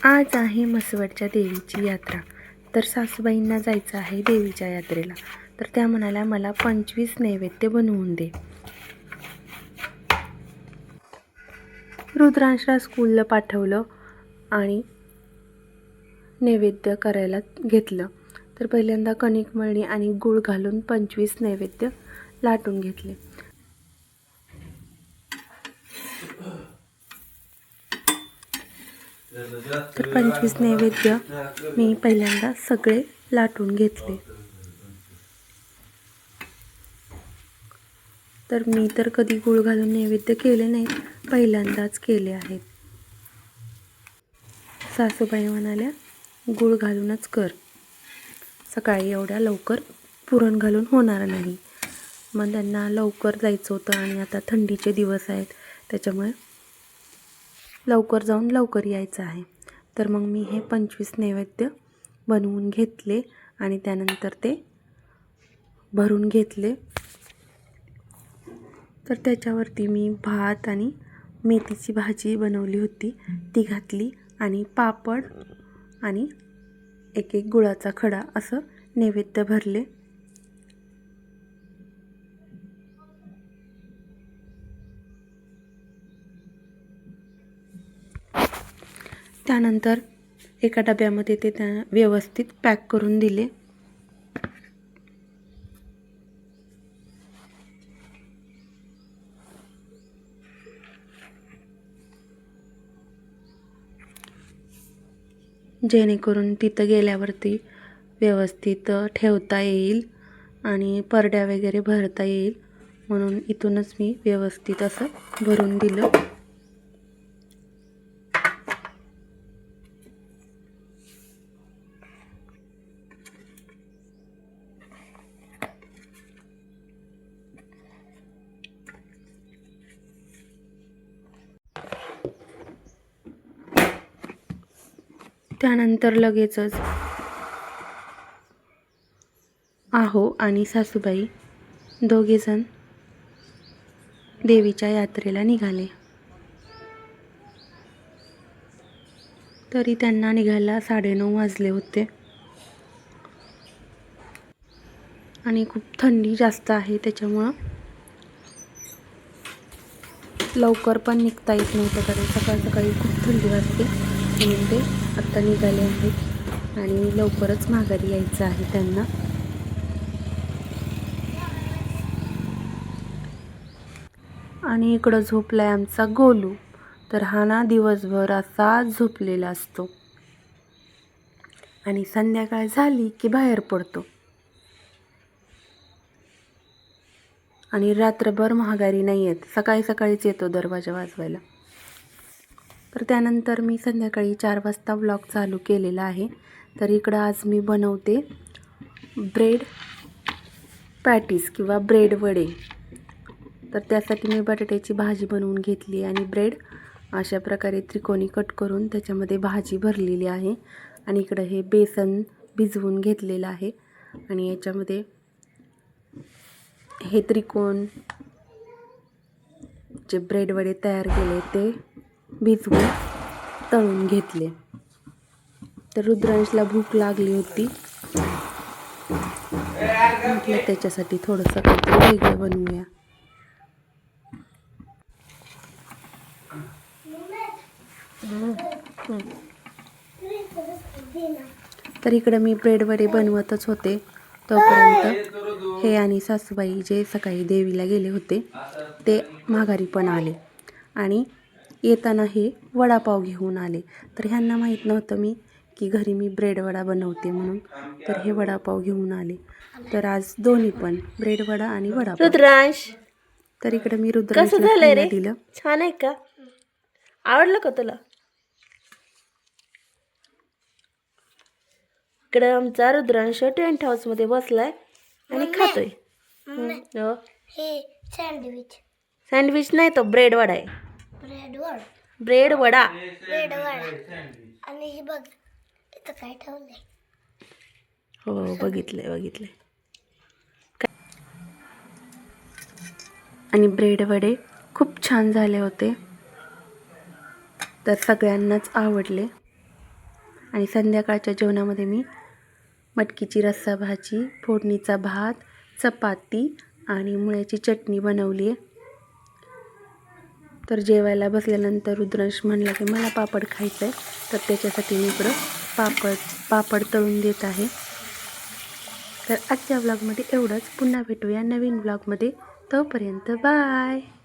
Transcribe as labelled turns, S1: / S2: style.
S1: आज आहे म्हसवडच्या देवीची यात्रा. तर सासूबाईंना जायचं आहे देवीच्या यात्रेला. तर त्या म्हणाल्या मला 25 नैवेद्य बनवून दे. रुद्रांशला स्कूलला पाठवलं आणि नैवेद्य करायला घेतलं. तर पहिल्यांदा कणिक मळणी आणि गूळ घालून 25 नैवेद्य लाटून घेतले. तर 25 नैवेद्य मी पहिल्यांदा सगळे लाटून घेतले. तर मी तर कधी गूळ घालून नैवेद्य केले नाहीत, पहिल्यांदाच केले आहेत. सासूबाई म्हणाल्या गूळ घालूनच कर, सकाळी एवढ्या लवकर पुरण घालून होणार नाही. मग त्यांना लवकर जायचं होतं आणि आता थंडीचे दिवस आहेत, त्याच्यामुळे लवकर जाऊन लवकर यायचं आहे. तर मग मी हे 25 नैवेद्य बनवून घेतले आणि त्यानंतर ते भरून घेतले. तर त्याच्यावरती मी भात आणि मेथीची भाजी बनवली होती ती घातली आणि पापड आणि एक गुळाचा खडा असं नैवेद्य भरले. त्यानंतर एका डब्यामध्ये ते व्यवस्थित पॅक करून दिले. जेणेकरून तिथं गेल्यावरती व्यवस्थित ठेवता येईल आणि परड्या वगैरे भरता येईल, म्हणून इथूनच मी व्यवस्थित असं भरून दिलं. त्यानंतर लगेचच आहो आणि सासूबाई दोघेजण देवीच्या यात्रेला निघाले. तरी त्यांना निघायला 9:30 वाजले होते आणि खूप थंडी जास्त आहे, त्याच्यामुळं लवकर पण निघता येत नव्हतं, कारण सकाळ सकाळी खूप थंडी वाजते. म्हणून ते आत्ता निघाले आहेत आणि लवकरच माघारी यायचं आहे त्यांना. आणि इकडं झोपलाय आमचा गोलू. तर हा ना दिवसभर असा झोपलेला असतो आणि संध्याकाळ झाली की बाहेर पडतो आणि रात्रभर माघारी नाही येत, सकाळी सकाळीच येतो दरवाजा वाजवायला. तर त्यानंतर मी संध्याकाळी 4 वाजता व्लॉग चालू केलेला आहे. तर इकडं आज मी बनवते ब्रेड पॅटीस किंवा ब्रेड वडे. तर त्यासाठी मी बटाट्याची भाजी बनवून घेतली आणि ब्रेड अशा प्रकारे त्रिकोणी कट करून त्याच्यामध्ये भाजी भरलेली आहे. आणि इकडं हे बेसन भिजवून घेतलेलं आहे आणि याच्यामध्ये हे त्रिकोण जे ब्रेड वडे तयार केले ते भिजवून तळून घेतले. तर रुद्रांशला भूक लागली होती, म्हटलं त्याच्यासाठी थोडंसं काहीतरी वेगळं बनवूया. तर इकडं मी ब्रेड वडे बनवतच होते, तोपर्यंत हे आणि सासूबाई जे सकाळी देवीला गेले होते ते माघारी पण आले आणि येताना हे वडापाव घेऊन आले. तर ह्यांना माहीत नव्हतं मी की घरी मी ब्रेड वडा बनवते म्हणून, तर हे वडापाव घेऊन आले. तर आज दोन्ही पण ब्रेड वडा आणि वडापाव.
S2: रुद्रांश,
S1: तर इकडे मी रुद्रांशला खायला दिलं.
S2: छान आहे का? आवडलं का तुला? इकडे आमचा रुद्रांश टेंट हाऊस मध्ये बसलाय आणि खातोय.
S3: हे सँडविच
S2: सँडविच नाही, तो ब्रेड वडा आहे. ब्रेड वडा.
S3: आणि हे बघ इथं काय ठेवलंय.
S1: हो बघितलंय. आणि ब्रेड वडे खूप छान झाले होते, तर सगळ्यांनाच आवडले. आणि संध्याकाळच्या जेवणामध्ये मी मटकीची रस्सा भाजी, फोडणीचा भात, चपाती आणि मुळ्याची चटणी बनवली आहे. तर जेवायला बसल्यानंतर रुद्रांश म्हणला की मला पापड खायचं आहे, तर त्याच्यासाठी मी इकडं पापड तळून देत आहे. तर आजच्या व्लॉगमध्ये एवढंच. पुन्हा भेटूया नवीन व्लॉगमध्ये. तोपर्यंत बाय.